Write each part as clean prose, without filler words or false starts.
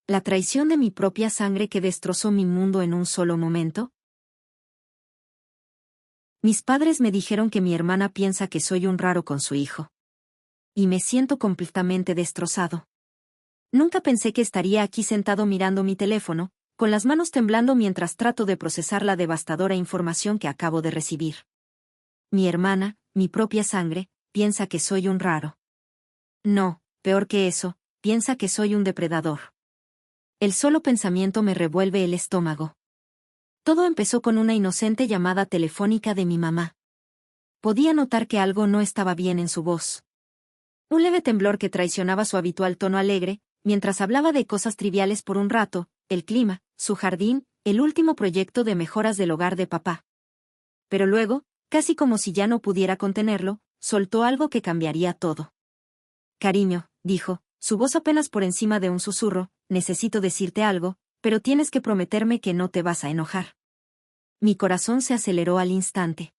¿La traición de mi propia sangre que destrozó mi mundo en un solo momento? Mis padres me dijeron que mi hermana piensa que soy un raro con su hijo. Y me siento completamente destrozado. Nunca pensé que estaría aquí sentado mirando mi teléfono, con las manos temblando mientras trato de procesar la devastadora información que acabo de recibir. Mi hermana, mi propia sangre, piensa que soy un raro. No, peor que eso, piensa que soy un depredador. El solo pensamiento me revuelve el estómago. Todo empezó con una inocente llamada telefónica de mi mamá. Podía notar que algo no estaba bien en su voz. Un leve temblor que traicionaba su habitual tono alegre, mientras hablaba de cosas triviales por un rato, el clima, su jardín, el último proyecto de mejoras del hogar de papá. Pero luego, casi como si ya no pudiera contenerlo, soltó algo que cambiaría todo. Cariño, dijo, su voz apenas por encima de un susurro, necesito decirte algo, pero tienes que prometerme que no te vas a enojar. Mi corazón se aceleró al instante.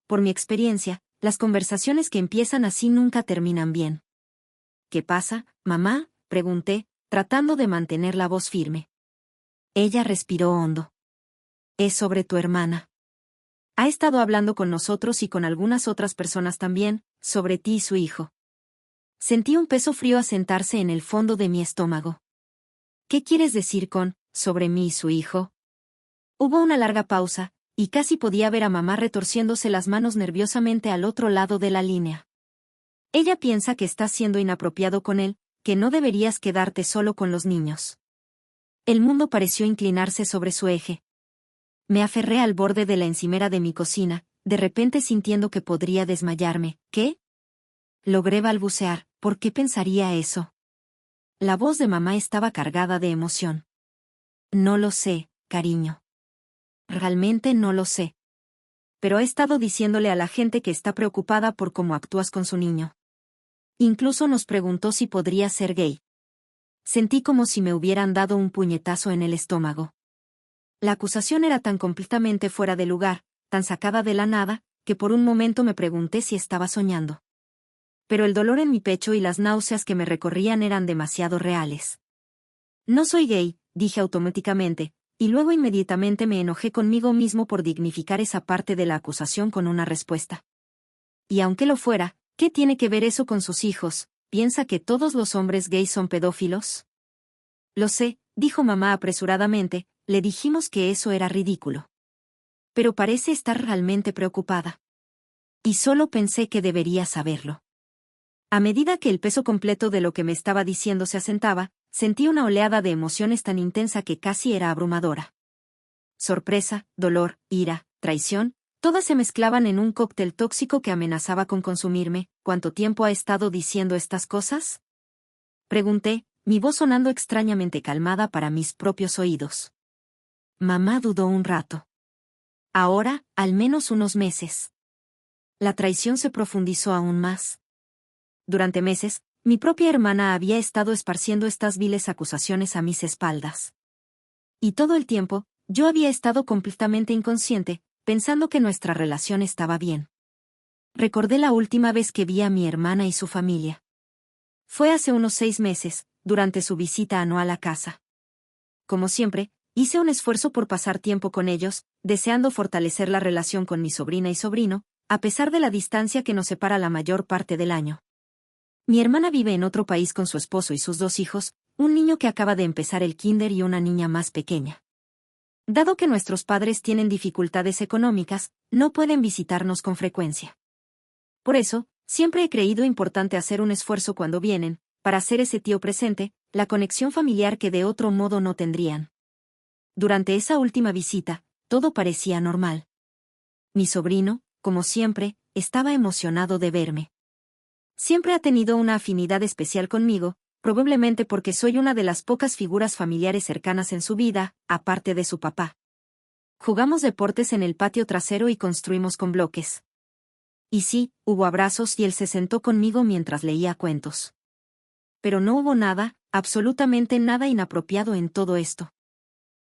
Por mi experiencia, las conversaciones que empiezan así nunca terminan bien. ¿Qué pasa, mamá?, pregunté, tratando de mantener la voz firme. Ella respiró hondo. Es sobre tu hermana. Ha estado hablando con nosotros y con algunas otras personas también, sobre ti y su hijo. Sentí un peso frío asentarse en el fondo de mi estómago. ¿Qué quieres decir con, sobre mí y su hijo? Hubo una larga pausa, y casi podía ver a mamá retorciéndose las manos nerviosamente al otro lado de la línea. Ella piensa que estás siendo inapropiado con él, que no deberías quedarte solo con los niños. El mundo pareció inclinarse sobre su eje. Me aferré al borde de la encimera de mi cocina, de repente sintiendo que podría desmayarme. ¿Qué? Logré balbucear. ¿Por qué pensaría eso? La voz de mamá estaba cargada de emoción. No lo sé, cariño. Realmente no lo sé. Pero he estado diciéndole a la gente que está preocupada por cómo actúas con su niño. Incluso nos preguntó si podría ser gay. Sentí como si me hubieran dado un puñetazo en el estómago. La acusación era tan completamente fuera de lugar, tan sacada de la nada, que por un momento me pregunté si estaba soñando. Pero el dolor en mi pecho y las náuseas que me recorrían eran demasiado reales. No soy gay, dije automáticamente, y luego inmediatamente me enojé conmigo mismo por dignificar esa parte de la acusación con una respuesta. Y aunque lo fuera, ¿qué tiene que ver eso con sus hijos? ¿Piensa que todos los hombres gays son pedófilos? Lo sé, dijo mamá apresuradamente, le dijimos que eso era ridículo. Pero parece estar realmente preocupada. Y solo pensé que debería saberlo. A medida que el peso completo de lo que me estaba diciendo se asentaba, sentí una oleada de emociones tan intensa que casi era abrumadora. Sorpresa, dolor, ira, traición, todas se mezclaban en un cóctel tóxico que amenazaba con consumirme. ¿Cuánto tiempo ha estado diciendo estas cosas? Pregunté, mi voz sonando extrañamente calmada para mis propios oídos. Mamá dudó un rato. Ahora, al menos unos meses. La traición se profundizó aún más. Durante meses, mi propia hermana había estado esparciendo estas viles acusaciones a mis espaldas. Y todo el tiempo, yo había estado completamente inconsciente, pensando que nuestra relación estaba bien. Recordé la última vez que vi a mi hermana y su familia. Fue hace unos 6 meses, durante su visita anual a casa. Como siempre, hice un esfuerzo por pasar tiempo con ellos, deseando fortalecer la relación con mi sobrina y sobrino, a pesar de la distancia que nos separa la mayor parte del año. Mi hermana vive en otro país con su esposo y sus 2 hijos, un niño que acaba de empezar el kinder y una niña más pequeña. Dado que nuestros padres tienen dificultades económicas, no pueden visitarnos con frecuencia. Por eso, siempre he creído importante hacer un esfuerzo cuando vienen, para ser ese tío presente, la conexión familiar que de otro modo no tendrían. Durante esa última visita, todo parecía normal. Mi sobrino, como siempre, estaba emocionado de verme. Siempre ha tenido una afinidad especial conmigo, probablemente porque soy una de las pocas figuras familiares cercanas en su vida, aparte de su papá. Jugamos deportes en el patio trasero y construimos con bloques. Y sí, hubo abrazos y él se sentó conmigo mientras leía cuentos. Pero no hubo nada, absolutamente nada inapropiado en todo esto.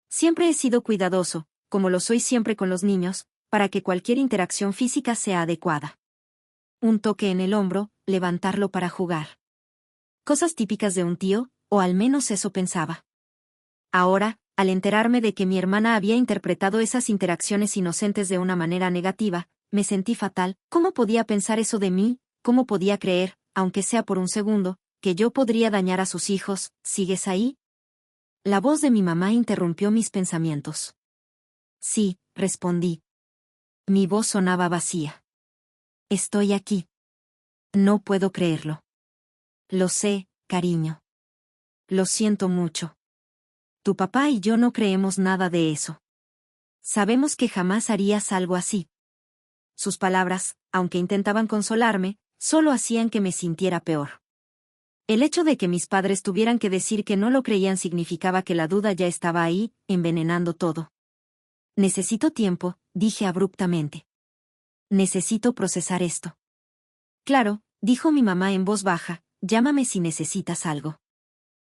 Siempre he sido cuidadoso, como lo soy siempre con los niños, para que cualquier interacción física sea adecuada. Un toque en el hombro, levantarlo para jugar. Cosas típicas de un tío, o al menos eso pensaba. Ahora, al enterarme de que mi hermana había interpretado esas interacciones inocentes de una manera negativa, me sentí fatal. ¿Cómo podía pensar eso de mí? ¿Cómo podía creer, aunque sea por un segundo, que yo podría dañar a sus hijos? ¿Sigues ahí? La voz de mi mamá interrumpió mis pensamientos. Sí, respondí. Mi voz sonaba vacía. Estoy aquí. No puedo creerlo. Lo sé, cariño. Lo siento mucho. Tu papá y yo no creemos nada de eso. Sabemos que jamás harías algo así. Sus palabras, aunque intentaban consolarme, solo hacían que me sintiera peor. El hecho de que mis padres tuvieran que decir que no lo creían significaba que la duda ya estaba ahí, envenenando todo. Necesito tiempo, dije abruptamente. Necesito procesar esto. Claro, dijo mi mamá en voz baja, llámame si necesitas algo.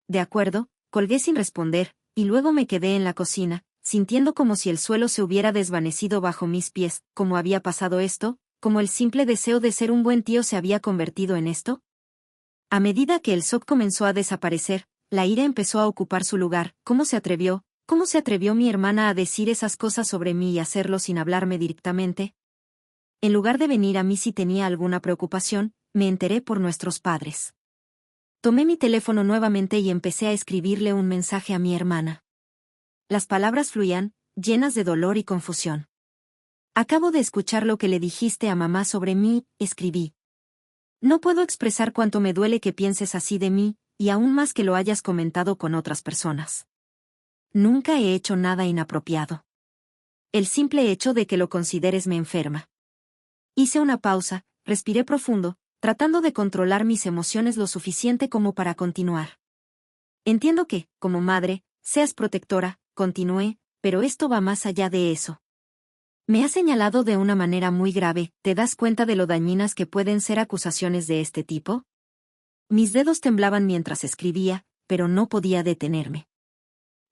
De acuerdo, colgué sin responder, y luego me quedé en la cocina, sintiendo como si el suelo se hubiera desvanecido bajo mis pies. ¿Cómo había pasado esto? ¿Cómo el simple deseo de ser un buen tío se había convertido en esto? A medida que el shock comenzó a desaparecer, la ira empezó a ocupar su lugar. ¿Cómo se atrevió? ¿Cómo se atrevió mi hermana a decir esas cosas sobre mí y hacerlo sin hablarme directamente? En lugar de venir a mí si tenía alguna preocupación, me enteré por nuestros padres. Tomé mi teléfono nuevamente y empecé a escribirle un mensaje a mi hermana. Las palabras fluían, llenas de dolor y confusión. Acabo de escuchar lo que le dijiste a mamá sobre mí, escribí. No puedo expresar cuánto me duele que pienses así de mí, y aún más que lo hayas comentado con otras personas. Nunca he hecho nada inapropiado. El simple hecho de que lo consideres me enferma. Hice una pausa, respiré profundo, tratando de controlar mis emociones lo suficiente como para continuar. Entiendo que, como madre, seas protectora, continué, pero esto va más allá de eso. Me has señalado de una manera muy grave. ¿Te das cuenta de lo dañinas que pueden ser acusaciones de este tipo? Mis dedos temblaban mientras escribía, pero no podía detenerme.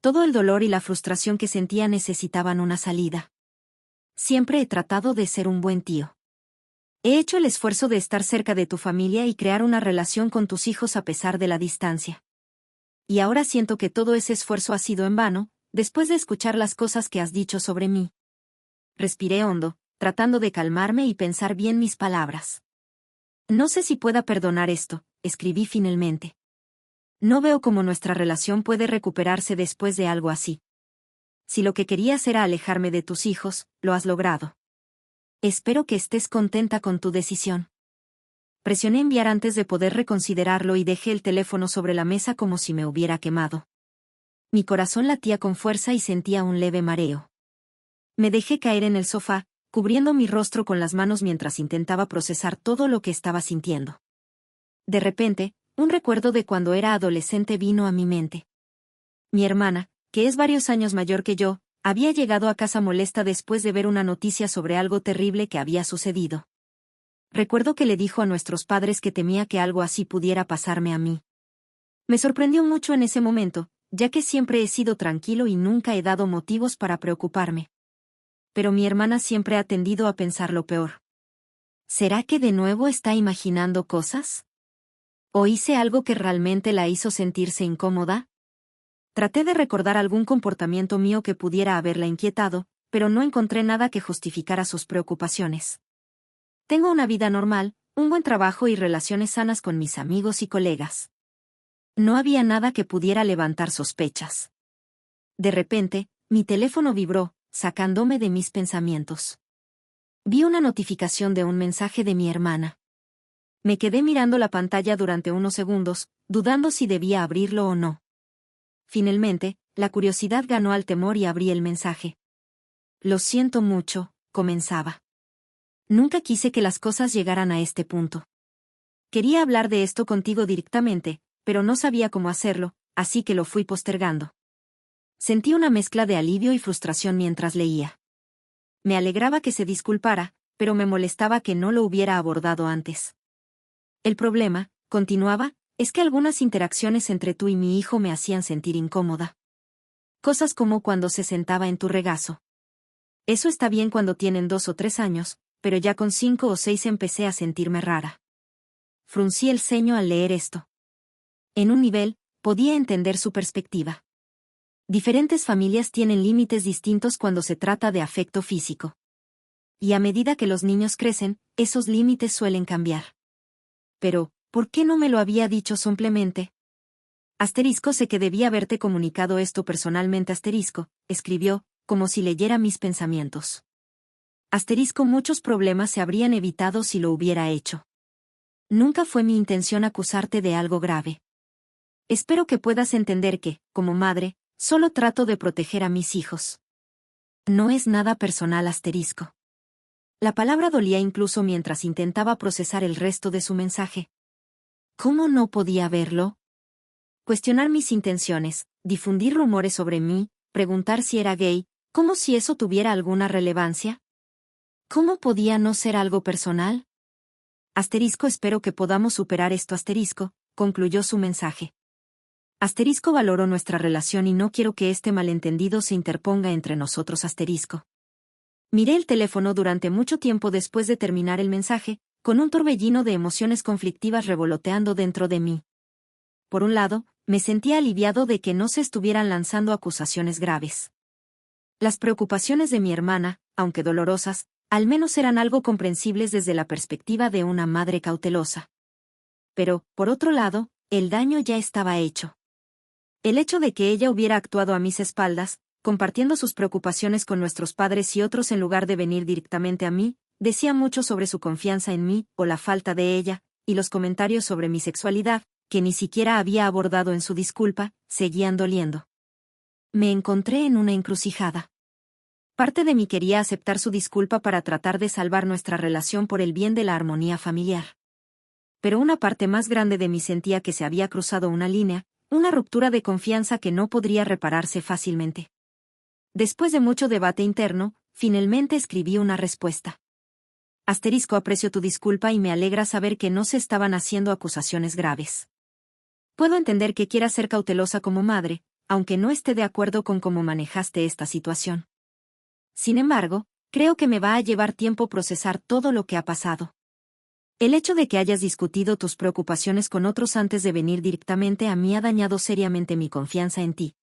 Todo el dolor y la frustración que sentía necesitaban una salida. Siempre he tratado de ser un buen tío. He hecho el esfuerzo de estar cerca de tu familia y crear una relación con tus hijos a pesar de la distancia. Y ahora siento que todo ese esfuerzo ha sido en vano, después de escuchar las cosas que has dicho sobre mí. Respiré hondo, tratando de calmarme y pensar bien mis palabras. No sé si pueda perdonar esto, escribí finalmente. No veo cómo nuestra relación puede recuperarse después de algo así. Si lo que querías era alejarme de tus hijos, lo has logrado. Espero que estés contenta con tu decisión. Presioné enviar antes de poder reconsiderarlo y dejé el teléfono sobre la mesa como si me hubiera quemado. Mi corazón latía con fuerza y sentía un leve mareo. Me dejé caer en el sofá, cubriendo mi rostro con las manos mientras intentaba procesar todo lo que estaba sintiendo. De repente, un recuerdo de cuando era adolescente vino a mi mente. Mi hermana, que es varios años mayor que yo, había llegado a casa molesta después de ver una noticia sobre algo terrible que había sucedido. Recuerdo que le dijo a nuestros padres que temía que algo así pudiera pasarme a mí. Me sorprendió mucho en ese momento, ya que siempre he sido tranquilo y nunca he dado motivos para preocuparme. Pero mi hermana siempre ha tendido a pensar lo peor. ¿Será que de nuevo está imaginando cosas? ¿O hice algo que realmente la hizo sentirse incómoda? Traté de recordar algún comportamiento mío que pudiera haberla inquietado, pero no encontré nada que justificara sus preocupaciones. Tengo una vida normal, un buen trabajo y relaciones sanas con mis amigos y colegas. No había nada que pudiera levantar sospechas. De repente, mi teléfono vibró, sacándome de mis pensamientos. Vi una notificación de un mensaje de mi hermana. Me quedé mirando la pantalla durante unos segundos, dudando si debía abrirlo o no. Finalmente, la curiosidad ganó al temor y abrí el mensaje. Lo siento mucho, comenzaba. Nunca quise que las cosas llegaran a este punto. Quería hablar de esto contigo directamente, pero no sabía cómo hacerlo, así que lo fui postergando. Sentí una mezcla de alivio y frustración mientras leía. Me alegraba que se disculpara, pero me molestaba que no lo hubiera abordado antes. El problema, continuaba, es que algunas interacciones entre tú y mi hijo me hacían sentir incómoda. Cosas como cuando se sentaba en tu regazo. Eso está bien cuando tienen 2 o 3 años, pero ya con 5 o 6 empecé a sentirme rara. Fruncí el ceño al leer esto. En un nivel, podía entender su perspectiva. Diferentes familias tienen límites distintos cuando se trata de afecto físico. Y a medida que los niños crecen, esos límites suelen cambiar. Pero, ¿por qué no me lo había dicho simplemente? Asterisco, sé que debía haberte comunicado esto personalmente. Asterisco, escribió, como si leyera mis pensamientos. Asterisco, muchos problemas se habrían evitado si lo hubiera hecho. Nunca fue mi intención acusarte de algo grave. Espero que puedas entender que, como madre, solo trato de proteger a mis hijos. No es nada personal. Asterisco. La palabra dolía incluso mientras intentaba procesar el resto de su mensaje. ¿Cómo no podía verlo? Cuestionar mis intenciones, difundir rumores sobre mí, preguntar si era gay, como si eso tuviera alguna relevancia. ¿Cómo podía no ser algo personal? Asterisco, espero que podamos superar esto. Asterisco, concluyó su mensaje. Asterisco, valoro nuestra relación y no quiero que este malentendido se interponga entre nosotros. Asterisco. Miré el teléfono durante mucho tiempo después de terminar el mensaje, con un torbellino de emociones conflictivas revoloteando dentro de mí. Por un lado, me sentía aliviado de que no se estuvieran lanzando acusaciones graves. Las preocupaciones de mi hermana, aunque dolorosas, al menos eran algo comprensibles desde la perspectiva de una madre cautelosa. Pero, por otro lado, el daño ya estaba hecho. El hecho de que ella hubiera actuado a mis espaldas, compartiendo sus preocupaciones con nuestros padres y otros en lugar de venir directamente a mí, decía mucho sobre su confianza en mí, o la falta de ella, y los comentarios sobre mi sexualidad, que ni siquiera había abordado en su disculpa, seguían doliendo. Me encontré en una encrucijada. Parte de mí quería aceptar su disculpa para tratar de salvar nuestra relación por el bien de la armonía familiar. Pero una parte más grande de mí sentía que se había cruzado una línea, una ruptura de confianza que no podría repararse fácilmente. Después de mucho debate interno, finalmente escribí una respuesta. Asterisco, aprecio tu disculpa y me alegra saber que no se estaban haciendo acusaciones graves. Puedo entender que quieras ser cautelosa como madre, aunque no esté de acuerdo con cómo manejaste esta situación. Sin embargo, creo que me va a llevar tiempo procesar todo lo que ha pasado. El hecho de que hayas discutido tus preocupaciones con otros antes de venir directamente a mí ha dañado seriamente mi confianza en ti.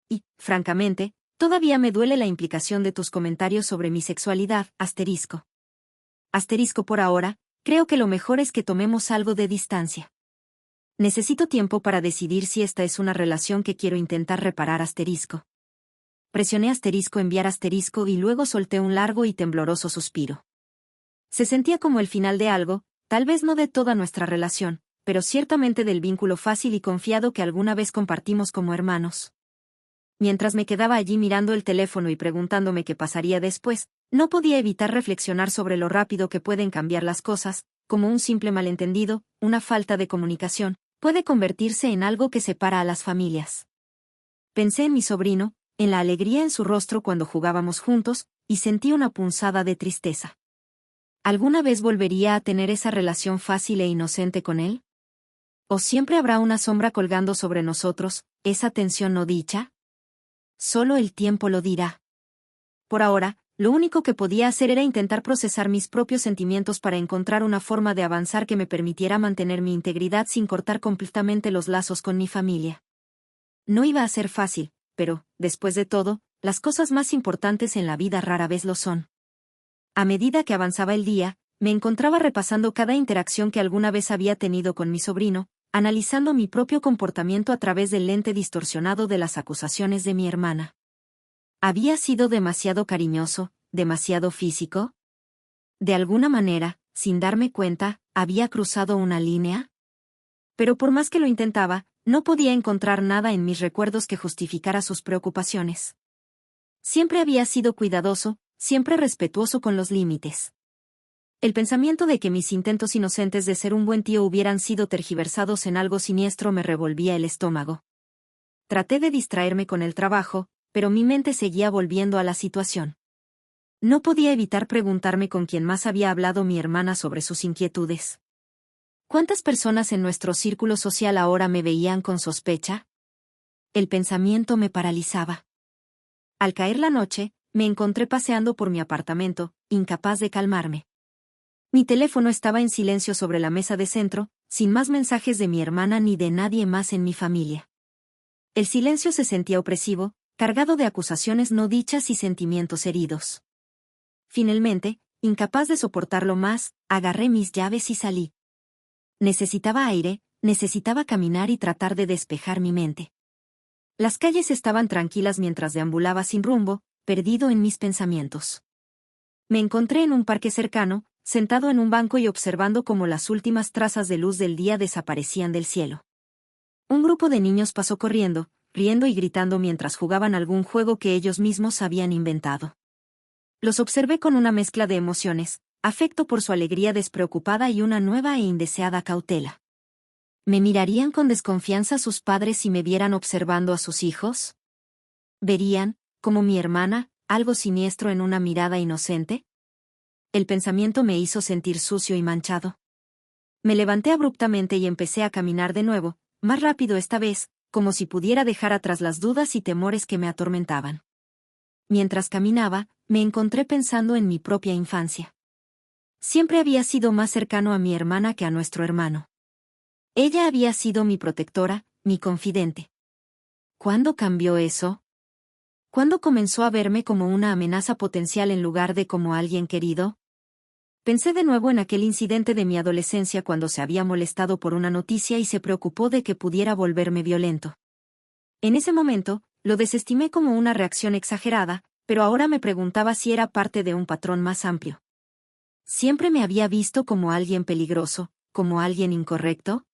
Y, francamente, todavía me duele la implicación de tus comentarios sobre mi sexualidad. Asterisco. Asterisco, por ahora, creo que lo mejor es que tomemos algo de distancia. Necesito tiempo para decidir si esta es una relación que quiero intentar reparar. Asterisco. Presioné asterisco, enviar asterisco y luego solté un largo y tembloroso suspiro. Se sentía como el final de algo, tal vez no de toda nuestra relación, pero ciertamente del vínculo fácil y confiado que alguna vez compartimos como hermanos. Mientras me quedaba allí mirando el teléfono y preguntándome qué pasaría después, no podía evitar reflexionar sobre lo rápido que pueden cambiar las cosas, como un simple malentendido, una falta de comunicación, puede convertirse en algo que separa a las familias. Pensé en mi sobrino, en la alegría en su rostro cuando jugábamos juntos, y sentí una punzada de tristeza. ¿Alguna vez volvería a tener esa relación fácil e inocente con él? ¿O siempre habrá una sombra colgando sobre nosotros, esa tensión no dicha? Solo el tiempo lo dirá. Por ahora, lo único que podía hacer era intentar procesar mis propios sentimientos para encontrar una forma de avanzar que me permitiera mantener mi integridad sin cortar completamente los lazos con mi familia. No iba a ser fácil, pero, después de todo, las cosas más importantes en la vida rara vez lo son. A medida que avanzaba el día, me encontraba repasando cada interacción que alguna vez había tenido con mi sobrino, analizando mi propio comportamiento a través del lente distorsionado de las acusaciones de mi hermana. ¿Había sido demasiado cariñoso, demasiado físico? De alguna manera, sin darme cuenta, ¿había cruzado una línea? Pero por más que lo intentaba, no podía encontrar nada en mis recuerdos que justificara sus preocupaciones. Siempre había sido cuidadoso, siempre respetuoso con los límites. El pensamiento de que mis intentos inocentes de ser un buen tío hubieran sido tergiversados en algo siniestro me revolvía el estómago. Traté de distraerme con el trabajo, pero mi mente seguía volviendo a la situación. No podía evitar preguntarme con quién más había hablado mi hermana sobre sus inquietudes. ¿Cuántas personas en nuestro círculo social ahora me veían con sospecha? El pensamiento me paralizaba. Al caer la noche, me encontré paseando por mi apartamento, incapaz de calmarme. Mi teléfono estaba en silencio sobre la mesa de centro, sin más mensajes de mi hermana ni de nadie más en mi familia. El silencio se sentía opresivo, cargado de acusaciones no dichas y sentimientos heridos. Finalmente, incapaz de soportarlo más, agarré mis llaves y salí. Necesitaba aire, necesitaba caminar y tratar de despejar mi mente. Las calles estaban tranquilas mientras deambulaba sin rumbo, perdido en mis pensamientos. Me encontré en un parque cercano, sentado en un banco y observando cómo las últimas trazas de luz del día desaparecían del cielo. Un grupo de niños pasó corriendo, riendo y gritando mientras jugaban algún juego que ellos mismos habían inventado. Los observé con una mezcla de emociones, afecto por su alegría despreocupada y una nueva e indeseada cautela. ¿Me mirarían con desconfianza sus padres si me vieran observando a sus hijos? ¿Verían, como mi hermana, algo siniestro en una mirada inocente? El pensamiento me hizo sentir sucio y manchado. Me levanté abruptamente y empecé a caminar de nuevo, más rápido esta vez, como si pudiera dejar atrás las dudas y temores que me atormentaban. Mientras caminaba, me encontré pensando en mi propia infancia. Siempre había sido más cercano a mi hermana que a nuestro hermano. Ella había sido mi protectora, mi confidente. ¿Cuándo cambió eso? ¿Cuándo comenzó a verme como una amenaza potencial en lugar de como alguien querido? Pensé de nuevo en aquel incidente de mi adolescencia cuando se había molestado por una noticia y se preocupó de que pudiera volverme violento. En ese momento, lo desestimé como una reacción exagerada, pero ahora me preguntaba si era parte de un patrón más amplio. ¿Siempre me había visto como alguien peligroso, como alguien incorrecto?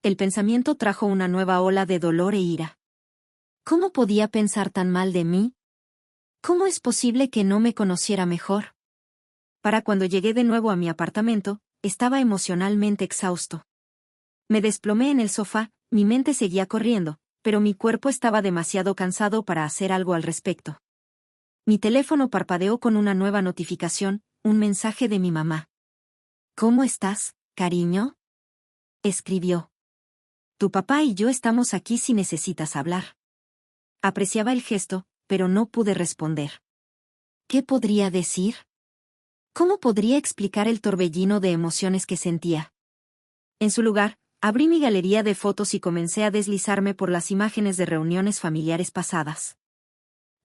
El pensamiento trajo una nueva ola de dolor e ira. ¿Cómo podía pensar tan mal de mí? ¿Cómo es posible que no me conociera mejor? Para cuando llegué de nuevo a mi apartamento, estaba emocionalmente exhausto. Me desplomé en el sofá, mi mente seguía corriendo, pero mi cuerpo estaba demasiado cansado para hacer algo al respecto. Mi teléfono parpadeó con una nueva notificación, un mensaje de mi mamá. ¿Cómo estás, cariño? Escribió. Tu papá y yo estamos aquí si necesitas hablar. Apreciaba el gesto, pero no pude responder. ¿Qué podría decir? ¿Cómo podría explicar el torbellino de emociones que sentía? En su lugar, abrí mi galería de fotos y comencé a deslizarme por las imágenes de reuniones familiares pasadas.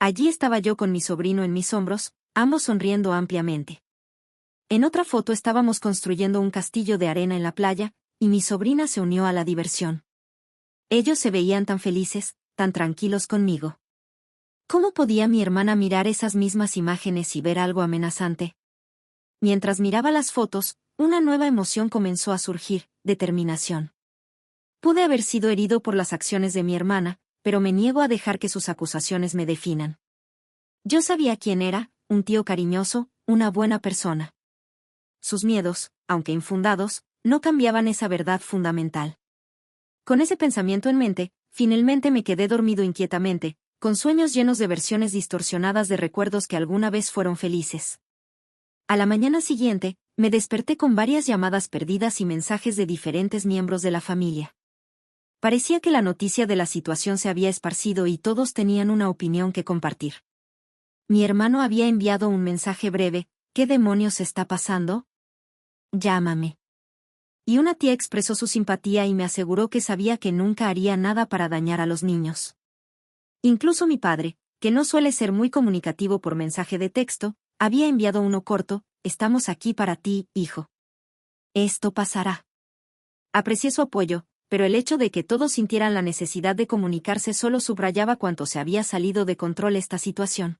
Allí estaba yo con mi sobrino en mis hombros, ambos sonriendo ampliamente. En otra foto estábamos construyendo un castillo de arena en la playa, y mi sobrina se unió a la diversión. Ellos se veían tan felices, tan tranquilos conmigo. ¿Cómo podía mi hermana mirar esas mismas imágenes y ver algo amenazante? Mientras miraba las fotos, una nueva emoción comenzó a surgir, determinación. Pude haber sido herido por las acciones de mi hermana, pero me niego a dejar que sus acusaciones me definan. Yo sabía quién era, un tío cariñoso, una buena persona. Sus miedos, aunque infundados, no cambiaban esa verdad fundamental. Con ese pensamiento en mente, finalmente me quedé dormido inquietamente, con sueños llenos de versiones distorsionadas de recuerdos que alguna vez fueron felices. A la mañana siguiente, me desperté con varias llamadas perdidas y mensajes de diferentes miembros de la familia. Parecía que la noticia de la situación se había esparcido y todos tenían una opinión que compartir. Mi hermano había enviado un mensaje breve: ¿qué demonios está pasando? Llámame. Y una tía expresó su simpatía y me aseguró que sabía que nunca haría nada para dañar a los niños. Incluso mi padre, que no suele ser muy comunicativo por mensaje de texto, había enviado uno corto: estamos aquí para ti, hijo. Esto pasará. Aprecié su apoyo, pero el hecho de que todos sintieran la necesidad de comunicarse solo subrayaba cuánto se había salido de control esta situación.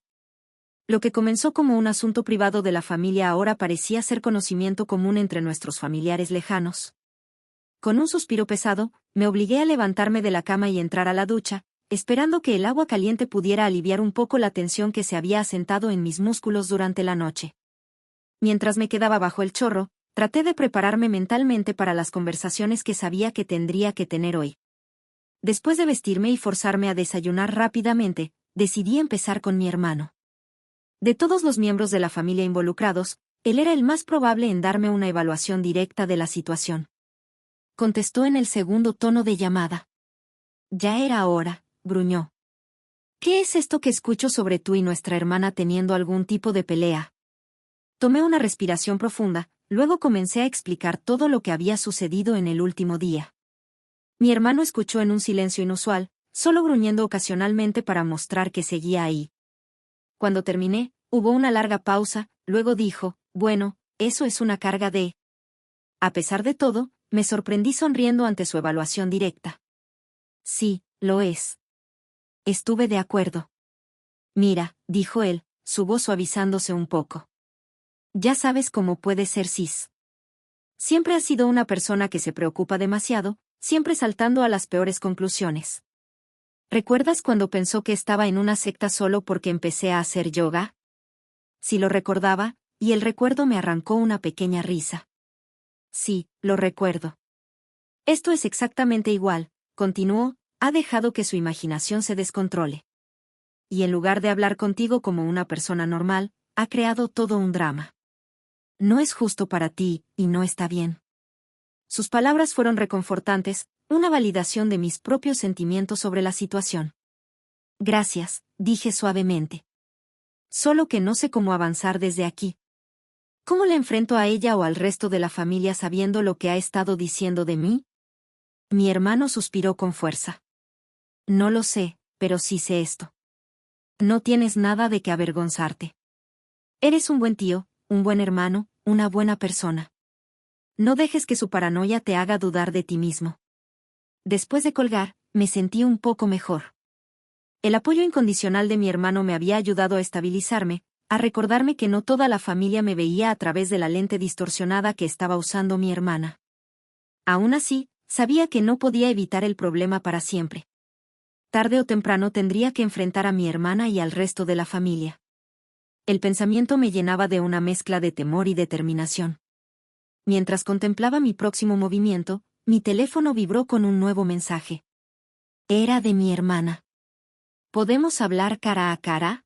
Lo que comenzó como un asunto privado de la familia ahora parecía ser conocimiento común entre nuestros familiares lejanos. Con un suspiro pesado, me obligué a levantarme de la cama y entrar a la ducha, esperando que el agua caliente pudiera aliviar un poco la tensión que se había asentado en mis músculos durante la noche. Mientras me quedaba bajo el chorro, traté de prepararme mentalmente para las conversaciones que sabía que tendría que tener hoy. Después de vestirme y forzarme a desayunar rápidamente, decidí empezar con mi hermano. De todos los miembros de la familia involucrados, él era el más probable en darme una evaluación directa de la situación. Contestó en el segundo tono de llamada. Ya era hora, gruñó. ¿Qué es esto que escucho sobre tú y nuestra hermana teniendo algún tipo de pelea? Tomé una respiración profunda, luego comencé a explicar todo lo que había sucedido en el último día. Mi hermano escuchó en un silencio inusual, solo gruñendo ocasionalmente para mostrar que seguía ahí. Cuando terminé, hubo una larga pausa, luego dijo, bueno, eso es una carga de... A pesar de todo, me sorprendí sonriendo ante su evaluación directa. Sí, lo es. Estuve de acuerdo. Mira, dijo él, su voz suavizándose un poco. Ya sabes cómo puede ser Sis. Siempre ha sido una persona que se preocupa demasiado, siempre saltando a las peores conclusiones. ¿Recuerdas cuando pensó que estaba en una secta solo porque empecé a hacer yoga? Sí lo recordaba, y el recuerdo me arrancó una pequeña risa. Sí, lo recuerdo. Esto es exactamente igual, continuó, ha dejado que su imaginación se descontrole. Y en lugar de hablar contigo como una persona normal, ha creado todo un drama. No es justo para ti, y no está bien. Sus palabras fueron reconfortantes, una validación de mis propios sentimientos sobre la situación. Gracias, dije suavemente. Solo que no sé cómo avanzar desde aquí. ¿Cómo le enfrento a ella o al resto de la familia sabiendo lo que ha estado diciendo de mí? Mi hermano suspiró con fuerza. No lo sé, pero sí sé esto. No tienes nada de qué avergonzarte. Eres un buen tío, un buen hermano, una buena persona. No dejes que su paranoia te haga dudar de ti mismo. Después de colgar, me sentí un poco mejor. El apoyo incondicional de mi hermano me había ayudado a estabilizarme, a recordarme que no toda la familia me veía a través de la lente distorsionada que estaba usando mi hermana. Aún así, sabía que no podía evitar el problema para siempre. Tarde o temprano tendría que enfrentar a mi hermana y al resto de la familia. El pensamiento me llenaba de una mezcla de temor y determinación. Mientras contemplaba mi próximo movimiento, mi teléfono vibró con un nuevo mensaje. Era de mi hermana. ¿Podemos hablar cara a cara?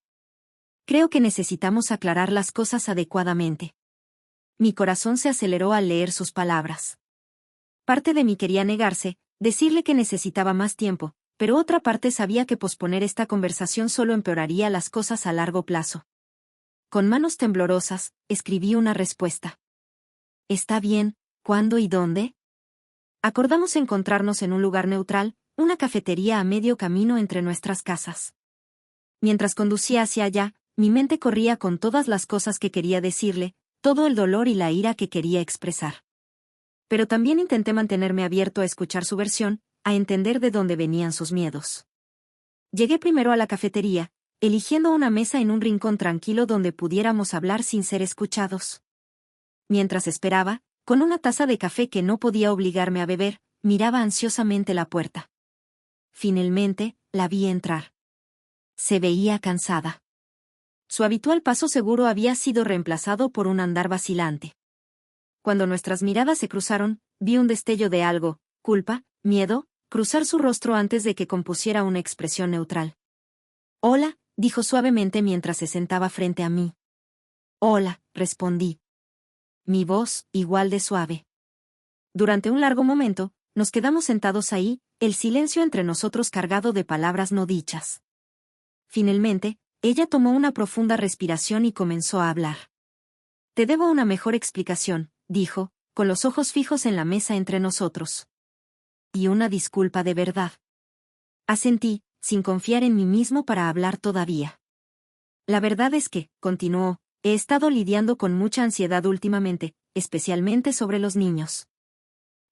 Creo que necesitamos aclarar las cosas adecuadamente. Mi corazón se aceleró al leer sus palabras. Parte de mí quería negarse, decirle que necesitaba más tiempo, pero otra parte sabía que posponer esta conversación solo empeoraría las cosas a largo plazo. Con manos temblorosas, escribí una respuesta. Está bien, ¿cuándo y dónde? Acordamos encontrarnos en un lugar neutral, una cafetería a medio camino entre nuestras casas. Mientras conducía hacia allá, mi mente corría con todas las cosas que quería decirle, todo el dolor y la ira que quería expresar. Pero también intenté mantenerme abierto a escuchar su versión, a entender de dónde venían sus miedos. Llegué primero a la cafetería, eligiendo una mesa en un rincón tranquilo donde pudiéramos hablar sin ser escuchados. Mientras esperaba, con una taza de café que no podía obligarme a beber, miraba ansiosamente la puerta. Finalmente, la vi entrar. Se veía cansada. Su habitual paso seguro había sido reemplazado por un andar vacilante. Cuando nuestras miradas se cruzaron, vi un destello de algo, culpa, miedo, cruzar su rostro antes de que compusiera una expresión neutral. Hola, dijo suavemente mientras se sentaba frente a mí. Hola, respondí. Mi voz, igual de suave. Durante un largo momento, nos quedamos sentados ahí, el silencio entre nosotros cargado de palabras no dichas. Finalmente, ella tomó una profunda respiración y comenzó a hablar. Te debo una mejor explicación, dijo, con los ojos fijos en la mesa entre nosotros. Y una disculpa de verdad. Asentí, sin confiar en mí mismo para hablar todavía. La verdad es que, continuó, he estado lidiando con mucha ansiedad últimamente, especialmente sobre los niños.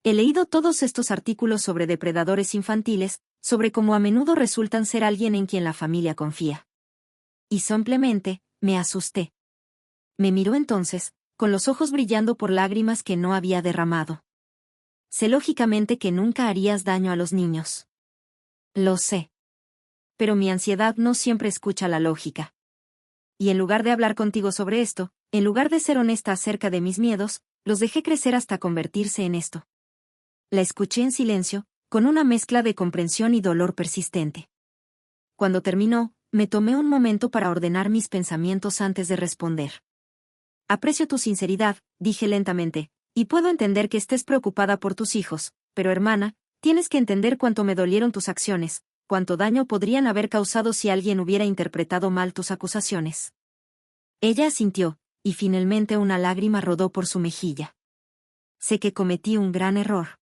He leído todos estos artículos sobre depredadores infantiles, sobre cómo a menudo resultan ser alguien en quien la familia confía. Y simplemente, me asusté. Me miró entonces, con los ojos brillando por lágrimas que no había derramado. Sé lógicamente que nunca harías daño a los niños. Lo sé. Pero mi ansiedad no siempre escucha la lógica. Y en lugar de hablar contigo sobre esto, en lugar de ser honesta acerca de mis miedos, los dejé crecer hasta convertirse en esto. La escuché en silencio, con una mezcla de comprensión y dolor persistente. Cuando terminó, me tomé un momento para ordenar mis pensamientos antes de responder. Aprecio tu sinceridad, dije lentamente, y puedo entender que estés preocupada por tus hijos, pero hermana, tienes que entender cuánto me dolieron tus acciones, cuánto daño podrían haber causado si alguien hubiera interpretado mal tus acusaciones. Ella asintió, y finalmente una lágrima rodó por su mejilla. Sé que cometí un gran error.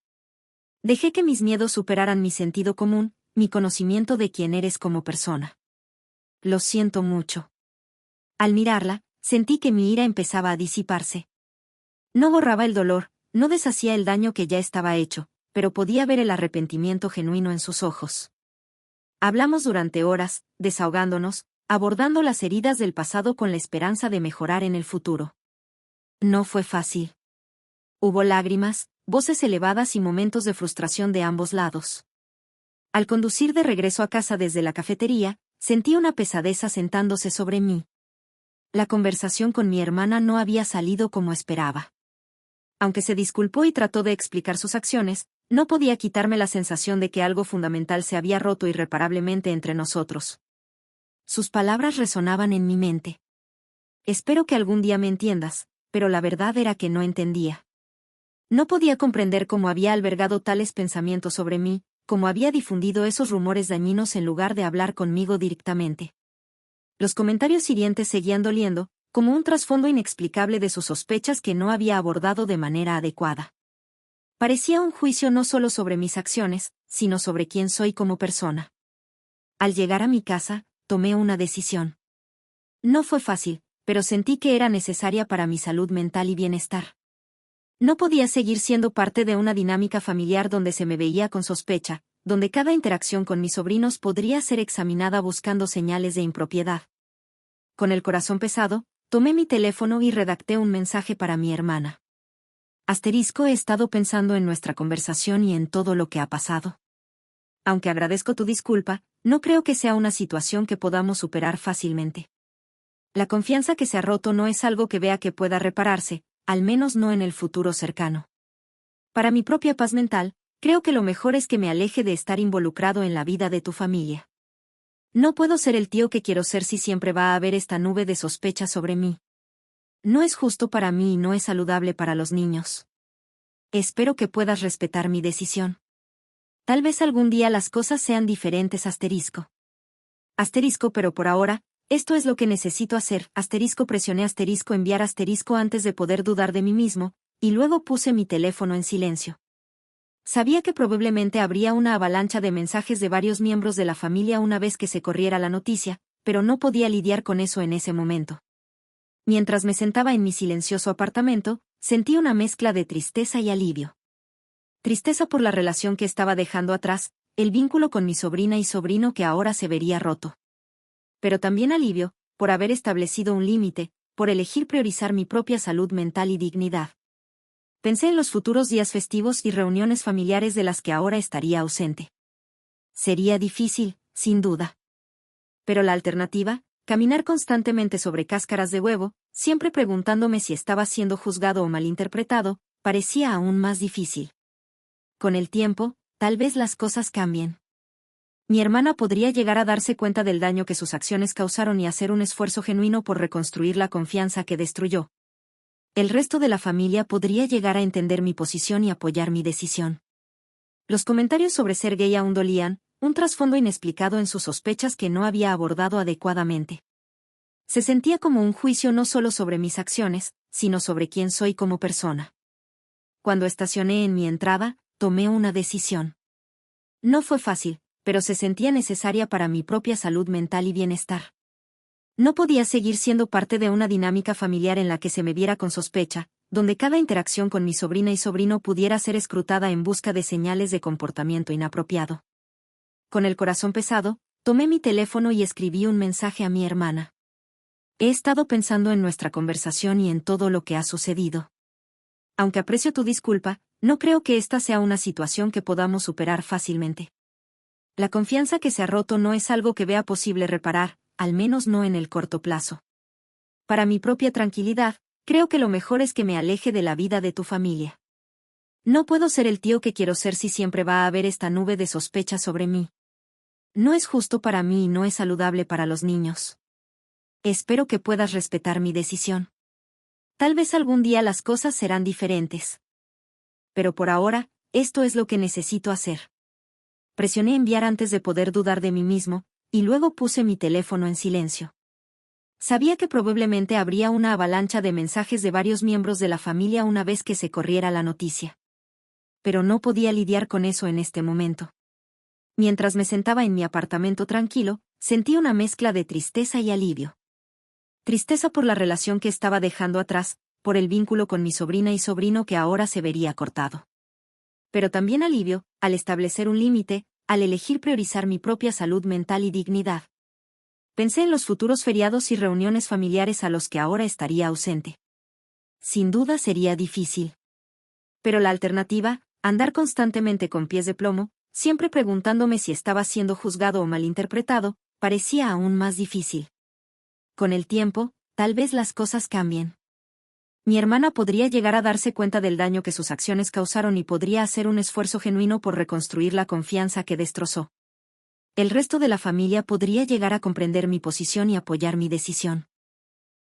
Dejé que mis miedos superaran mi sentido común, mi conocimiento de quién eres como persona. Lo siento mucho. Al mirarla, sentí que mi ira empezaba a disiparse. No borraba el dolor, no deshacía el daño que ya estaba hecho, pero podía ver el arrepentimiento genuino en sus ojos. Hablamos durante horas, desahogándonos, abordando las heridas del pasado con la esperanza de mejorar en el futuro. No fue fácil. Hubo lágrimas, voces elevadas y momentos de frustración de ambos lados. Al conducir de regreso a casa desde la cafetería, sentí una pesadez asentándose sobre mí. La conversación con mi hermana no había salido como esperaba. Aunque se disculpó y trató de explicar sus acciones, no podía quitarme la sensación de que algo fundamental se había roto irreparablemente entre nosotros. Sus palabras resonaban en mi mente. Espero que algún día me entiendas, pero la verdad era que no entendía. No podía comprender cómo había albergado tales pensamientos sobre mí, cómo había difundido esos rumores dañinos en lugar de hablar conmigo directamente. Los comentarios hirientes seguían doliendo, como un trasfondo inexplicable de sus sospechas que no había abordado de manera adecuada. Parecía un juicio no solo sobre mis acciones, sino sobre quién soy como persona. Al llegar a mi casa, tomé una decisión. No fue fácil, pero sentí que era necesaria para mi salud mental y bienestar. No podía seguir siendo parte de una dinámica familiar donde se me veía con sospecha, donde cada interacción con mis sobrinos podría ser examinada buscando señales de impropiedad. Con el corazón pesado, tomé mi teléfono y redacté un mensaje para mi hermana. He estado pensando en nuestra conversación y en todo lo que ha pasado. Aunque agradezco tu disculpa, no creo que sea una situación que podamos superar fácilmente. La confianza que se ha roto no es algo que vea que pueda repararse, al menos no en el futuro cercano. Para mi propia paz mental, creo que lo mejor es que me aleje de estar involucrado en la vida de tu familia. No puedo ser el tío que quiero ser si siempre va a haber esta nube de sospecha sobre mí. No es justo para mí y no es saludable para los niños. Espero que puedas respetar mi decisión. Tal vez algún día las cosas sean diferentes. Pero por ahora, esto es lo que necesito hacer. Presioné enviar antes de poder dudar de mí mismo, y luego puse mi teléfono en silencio. Sabía que probablemente habría una avalancha de mensajes de varios miembros de la familia una vez que se corriera la noticia, pero no podía lidiar con eso en ese momento. Mientras me sentaba en mi silencioso apartamento, sentí una mezcla de tristeza y alivio. Tristeza por la relación que estaba dejando atrás, el vínculo con mi sobrina y sobrino que ahora se vería roto. Pero también alivio, por haber establecido un límite, por elegir priorizar mi propia salud mental y dignidad. Pensé en los futuros días festivos y reuniones familiares de las que ahora estaría ausente. Sería difícil, sin duda. Pero la alternativa, caminar constantemente sobre cáscaras de huevo, siempre preguntándome si estaba siendo juzgado o malinterpretado, parecía aún más difícil. Con el tiempo, tal vez las cosas cambien. Mi hermana podría llegar a darse cuenta del daño que sus acciones causaron y hacer un esfuerzo genuino por reconstruir la confianza que destruyó. El resto de la familia podría llegar a entender mi posición y apoyar mi decisión. Los comentarios sobre ser gay aún dolían, un trasfondo inexplicado en sus sospechas que no había abordado adecuadamente. Se sentía como un juicio no solo sobre mis acciones, sino sobre quién soy como persona. Cuando estacioné en mi entrada, tomé una decisión. No fue fácil, pero se sentía necesaria para mi propia salud mental y bienestar. No podía seguir siendo parte de una dinámica familiar en la que se me viera con sospecha, donde cada interacción con mi sobrina y sobrino pudiera ser escrutada en busca de señales de comportamiento inapropiado. Con el corazón pesado, tomé mi teléfono y escribí un mensaje a mi hermana. He estado pensando en nuestra conversación y en todo lo que ha sucedido. Aunque aprecio tu disculpa, no creo que esta sea una situación que podamos superar fácilmente. La confianza que se ha roto no es algo que vea posible reparar, al menos no en el corto plazo. Para mi propia tranquilidad, creo que lo mejor es que me aleje de la vida de tu familia. No puedo ser el tío que quiero ser si siempre va a haber esta nube de sospecha sobre mí. No es justo para mí y no es saludable para los niños. Espero que puedas respetar mi decisión. Tal vez algún día las cosas serán diferentes. Pero por ahora, esto es lo que necesito hacer. Presioné enviar antes de poder dudar de mí mismo, y luego puse mi teléfono en silencio. Sabía que probablemente habría una avalancha de mensajes de varios miembros de la familia una vez que se corriera la noticia. Pero no podía lidiar con eso en este momento. Mientras me sentaba en mi apartamento tranquilo, sentí una mezcla de tristeza y alivio. Tristeza por la relación que estaba dejando atrás, por el vínculo con mi sobrina y sobrino que ahora se vería cortado. Pero también alivio, al establecer un límite, al elegir priorizar mi propia salud mental y dignidad. Pensé en los futuros feriados y reuniones familiares a los que ahora estaría ausente. Sin duda sería difícil. Pero la alternativa, andar constantemente con pies de plomo, siempre preguntándome si estaba siendo juzgado o malinterpretado, parecía aún más difícil. Con el tiempo, tal vez las cosas cambien. Mi hermana podría llegar a darse cuenta del daño que sus acciones causaron y podría hacer un esfuerzo genuino por reconstruir la confianza que destrozó. El resto de la familia podría llegar a comprender mi posición y apoyar mi decisión.